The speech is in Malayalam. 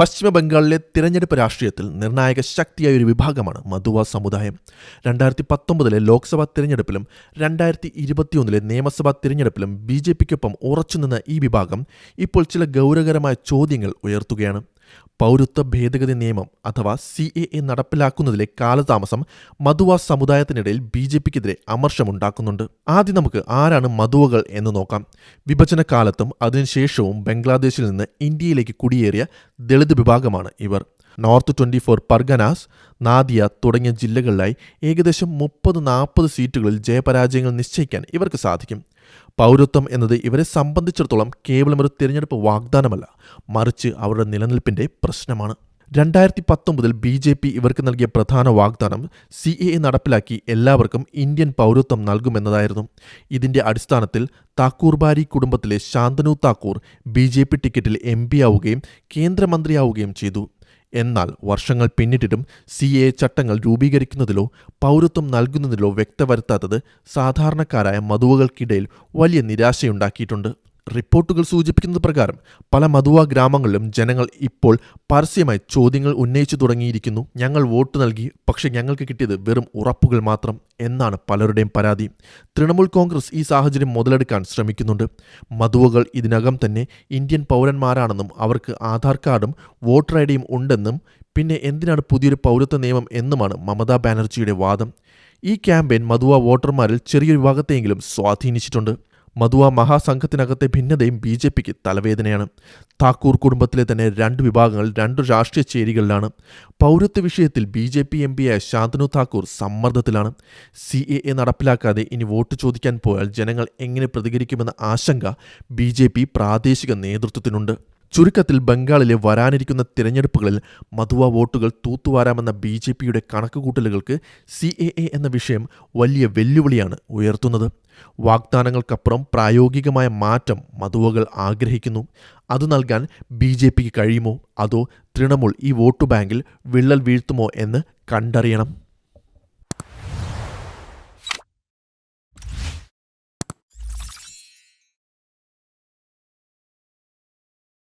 പശ്ചിമ ബംഗാളിലെ തിരഞ്ഞെടുപ്പ് രാഷ്ട്രീയത്തിൽ നിർണായക ശക്തിയായ ഒരു വിഭാഗമാണ് മധുവ സമുദായം. 2019 ലോക്സഭാ തിരഞ്ഞെടുപ്പിലും 2021 നിയമസഭാ തിരഞ്ഞെടുപ്പിലും BJPക്കൊപ്പം ഉറച്ചുനിന്ന ഈ വിഭാഗം ഇപ്പോൾ ചില ഗൗരവകരമായ ചോദ്യങ്ങൾ ഉയർത്തുകയാണ്. പൗരത്വ ഭേദഗതി നിയമം അഥവാ CAA നടപ്പിലാക്കുന്നതിലെ കാലതാമസം മധുവ സമുദായത്തിനിടയിൽ BJPക്കെതിരെ അമർഷമുണ്ടാക്കുന്നുണ്ട്. ആദ്യം നമുക്ക് ആരാണ് മധുവകൾ എന്ന് നോക്കാം. വിഭജന കാലത്തും അതിനുശേഷവും ബംഗ്ലാദേശിൽ നിന്ന് ഇന്ത്യയിലേക്ക് കുടിയേറിയ ദളിത് വിഭാഗമാണ് ഇവർ. നോർത്ത് 24 പർഗനാസ്, നാദിയ തുടങ്ങിയ ജില്ലകളിലായി ഏകദേശം 30-40 സീറ്റുകളിൽ ജയപരാജയങ്ങൾ നിശ്ചയിക്കാൻ ഇവർക്ക് സാധിക്കും. പൗരത്വം എന്നത് ഇവരെ സംബന്ധിച്ചിടത്തോളം കേവലം ഒരു തിരഞ്ഞെടുപ്പ് വാഗ്ദാനമല്ല, മറിച്ച് അവരുടെ നിലനിൽപ്പിന്റെ പ്രശ്നമാണ്. 2019 BJP ഇവർക്ക് നൽകിയ പ്രധാന വാഗ്ദാനം CAA നടപ്പിലാക്കി എല്ലാവർക്കും ഇന്ത്യൻ പൗരത്വം നൽകുമെന്നതായിരുന്നു. ഇതിന്റെ അടിസ്ഥാനത്തിൽ താക്കൂർബാരി കുടുംബത്തിലെ ശാന്തനു താക്കൂർ BJP ടിക്കറ്റിൽ MP ആവുകയും കേന്ദ്രമന്ത്രിയാവുകയും ചെയ്തു. എന്നാൽ വർഷങ്ങൾ പിന്നിട്ടിട്ടും CAA ചട്ടങ്ങൾ രൂപീകരിക്കുന്നതിലോ പൗരത്വം നൽകുന്നതിലോ വ്യക്തവരുത്താത്തത് സാധാരണക്കാരായ മധുവകൾക്കിടയിൽ വലിയ നിരാശയുണ്ടാക്കിയിട്ടുണ്ട്. റിപ്പോർട്ടുകൾ സൂചിപ്പിക്കുന്നത് പ്രകാരം പല മധുവ ഗ്രാമങ്ങളിലും ജനങ്ങൾ ഇപ്പോൾ പരസ്യമായി ചോദ്യങ്ങൾ ഉന്നയിച്ചു തുടങ്ങിയിരിക്കുന്നു. ഞങ്ങൾ വോട്ട് നൽകി, പക്ഷെ ഞങ്ങൾക്ക് കിട്ടിയത് വെറും ഉറപ്പുകൾ മാത്രം എന്നാണ് പലരുടെയും പരാതി. തൃണമൂൽ കോൺഗ്രസ് ഈ സാഹചര്യം മുതലെടുക്കാൻ ശ്രമിക്കുന്നുണ്ട്. മധുവകൾ ഇതിനകം തന്നെ ഇന്ത്യൻ പൗരന്മാരാണെന്നും അവർക്ക് ആധാർ കാർഡും വോട്ടർ ഐഡിയും ഉണ്ടെന്നും പിന്നെ എന്തിനാണ് പുതിയൊരു പൗരത്വ നിയമം എന്നുമാണ് മമതാ ബാനർജിയുടെ വാദം. ഈ ക്യാമ്പയിൻ മധുവ വോട്ടർമാരിൽ ചെറിയൊരു വിഭാഗത്തെയെങ്കിലും സ്വാധീനിച്ചിട്ടുണ്ട്. മധുവ മഹാസംഘത്തിനകത്തെ ഭിന്നതയും BJPക്ക് തലവേദനയാണ്. താക്കൂർ കുടുംബത്തിലെ തന്നെ 2 വിഭാഗങ്ങൾ 2 രാഷ്ട്രീയ ചേരികളിലാണ്. പൗരത്വ വിഷയത്തിൽ BJP MPയായ ശാന്തനു താക്കൂർ സമ്മർദ്ദത്തിലാണ്. CAA നടപ്പിലാക്കാതെ ഇനി വോട്ട് ചോദിക്കാൻ പോയാൽ ജനങ്ങൾ എങ്ങനെ പ്രതികരിക്കുമെന്ന ആശങ്ക BJP പ്രാദേശിക നേതൃത്വത്തിനുണ്ട്. ചുരുക്കത്തിൽ ബംഗാളിലെ വരാനിരിക്കുന്ന തിരഞ്ഞെടുപ്പുകളിൽ മധുവ വോട്ടുകൾ തൂത്തുവാരാമെന്ന BJPയുടെ കണക്കുകൂട്ടലുകൾക്ക് CAA എന്ന വിഷയം വലിയ വെല്ലുവിളിയാണ് ഉയർത്തുന്നത്. വാഗ്ദാനങ്ങൾക്കപ്പുറം പ്രായോഗികമായ മാറ്റം മധുവകൾ ആഗ്രഹിക്കുന്നു. അത് നൽകാൻ BJPക്ക് കഴിയുമോ, അതോ തൃണമൂൽ ഈ വോട്ടു ബാങ്കിൽ വിള്ളൽ വീഴ്ത്തുമോ എന്ന് കണ്ടറിയണം.